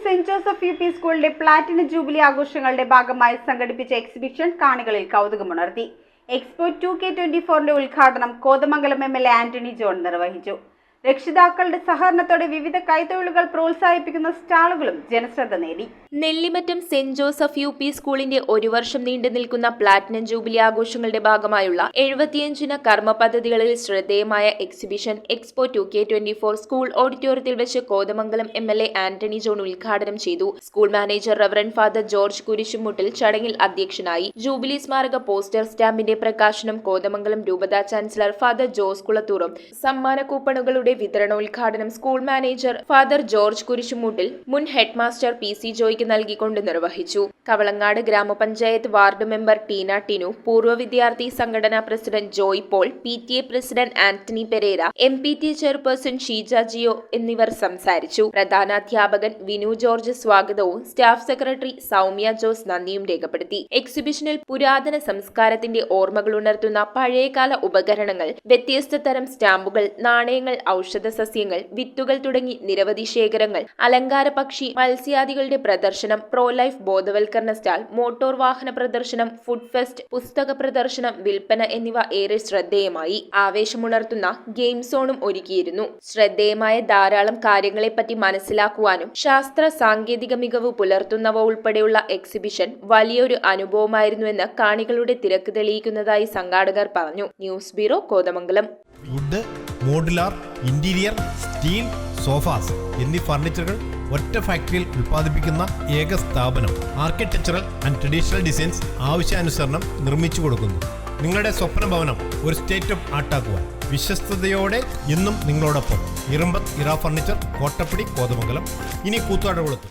Saint Joseph UP. സ്കൂളിന്റെ platinum jubilee ആഘോഷങ്ങളുടെ ഭാഗമായി സംഘടിപ്പിച്ച എക്സിബിഷൻ കാണികളിൽ കൗതുകമുണർത്തി. എക്സ്പോ 2K24ന്റെ ഉദ്ഘാടനം കോതമംഗലം എം.എൽ.എ. ആന്റണി ജോൺ നിർവഹിച്ചു. രക്ഷിതാക്കളുടെ സഹകരണത്തോടെ വിവിധ കൈത്തൊഴിലുകൾ പ്രോത്സാഹിപ്പിക്കുന്ന സ്റ്റാളുകളും ജനശ്രദ്ധ നേടി. Nellimattam saint Joseph UP. സ്കൂളിന്റെ ഒരു വർഷം നീണ്ടു നിൽക്കുന്ന പ്ലാറ്റിനം ജൂബിലി ആഘോഷങ്ങളുടെ ഭാഗമായുള്ള 75 കർമ്മ പദ്ധതികളിൽ ശ്രദ്ധേയമായ എക്സിബിഷൻ എക്സ്പോ 2K24 സ്കൂൾ ഓഡിറ്റോറിയത്തിൽ വെച്ച് കോതമംഗലം എം.എൽ.എ. ആന്റണി ജോൺ ഉദ്ഘാടനം ചെയ്തു. School manager reverend father George Kurishumuttil ചടങ്ങിൽ അധ്യക്ഷനായി. ജൂബിലി സ്മാരക പോസ്റ്റർ സ്റ്റാമ്പിന്റെ പ്രകാശനം കോതമംഗലം രൂപത ചാൻസലർ ഫാദർ ജോസ് കുളത്തൂറും, സമ്മാന കൂപ്പണുകളുടെ വിതരണോദ്ഘാടനം സ്കൂൾ മാനേജർ ഫാദർ ജോർജ് കുരിശുമുട്ടിൽ മുൻ ഹെഡ് മാസ്റ്റർ പി.സി. ജോയ്ക്ക് നൽകിക്കൊണ്ട് നിർവഹിച്ചു. കവളങ്ങാട് ഗ്രാമപഞ്ചായത്ത് വാർഡ് മെമ്പർ ടീന ടിനു, പൂർവ്വ വിദ്യാർത്ഥി സംഘടനാ president Joy Paul, PTA president Antony Pereira, MPTA chairperson Sheeja Jio എന്നിവർ സംസാരിച്ചു. പ്രധാനാധ്യാപകൻ വിനു ജോർജ് സ്വാഗതവും സ്റ്റാഫ് സെക്രട്ടറി സൗമ്യ ജോസ് നന്ദിയും രേഖപ്പെടുത്തി. എക്സിബിഷനിൽ പുരാതന സംസ്കാരത്തിന്റെ ഓർമ്മകൾ ഉണർത്തുന്ന പഴയകാല ഉപകരണങ്ങൾ, വ്യത്യസ്ത തരം സ്റ്റാമ്പുകൾ, നാണയങ്ങൾ, ഔഷധ സസ്യങ്ങൾ, വിത്തുകൾ തുടങ്ങി നിരവധി ശേഖരങ്ങൾ, അലങ്കാര പക്ഷി, മത്സ്യാദികളുടെ പ്രദർശനം, പ്രോ ലൈഫ് ബോധവൽക്കരണ സ്റ്റാൾ, മോട്ടോർ വാഹന പ്രദർശനം, ഫുഡ് ഫെസ്റ്റ്, പുസ്തക പ്രദർശനം, വിൽപ്പന എന്നിവ ഏറെ ശ്രദ്ധേയമായി. ആവേശമുണർത്തുന്ന ഗെയിം സോണും ഒരുക്കിയിരുന്നു. ശ്രദ്ധേയമായ ധാരാളം കാര്യങ്ങളെപ്പറ്റി മനസ്സിലാക്കുവാനും ശാസ്ത്ര സാങ്കേതിക മികവ് പുലർത്തുന്നവ ഉൾപ്പെടെയുള്ള എക്സിബിഷൻ വലിയൊരു അനുഭവമായിരുന്നുവെന്ന് കാണികളുടെ തിരക്ക് തെളിയിക്കുന്നതായി സംഘാടകർ പറഞ്ഞു. News bureau, Kothamangalam. Wood, modular, interior, steel, sofas എന്നീ ഫർണിച്ചറുകൾ ഒറ്റ ഫാക്ടറിയിൽ ഉൽപ്പാദിപ്പിക്കുന്ന ഏക സ്ഥാപനം. ആർക്കിടെക്ചറൽ ആൻഡ് ട്രഡീഷണൽ ഡിസൈൻസ് ആവശ്യാനുസരണം നിർമ്മിച്ചു കൊടുക്കുന്നു. നിങ്ങളുടെ സ്വപ്ന ഭവനം ഒരു സ്റ്റേറ്റ് ഓഫ് ആർട്ടാക്കുവാൻ വിശ്വസ്തയോടെ എന്നും നിങ്ങളോടൊപ്പം. ഇറമ്പത്ത് ഇറ ഫർണിച്ചർ, കോട്ടപ്പടി, കോതമംഗലം. ഇനി കൂത്താട്ടുകുളത്ത്.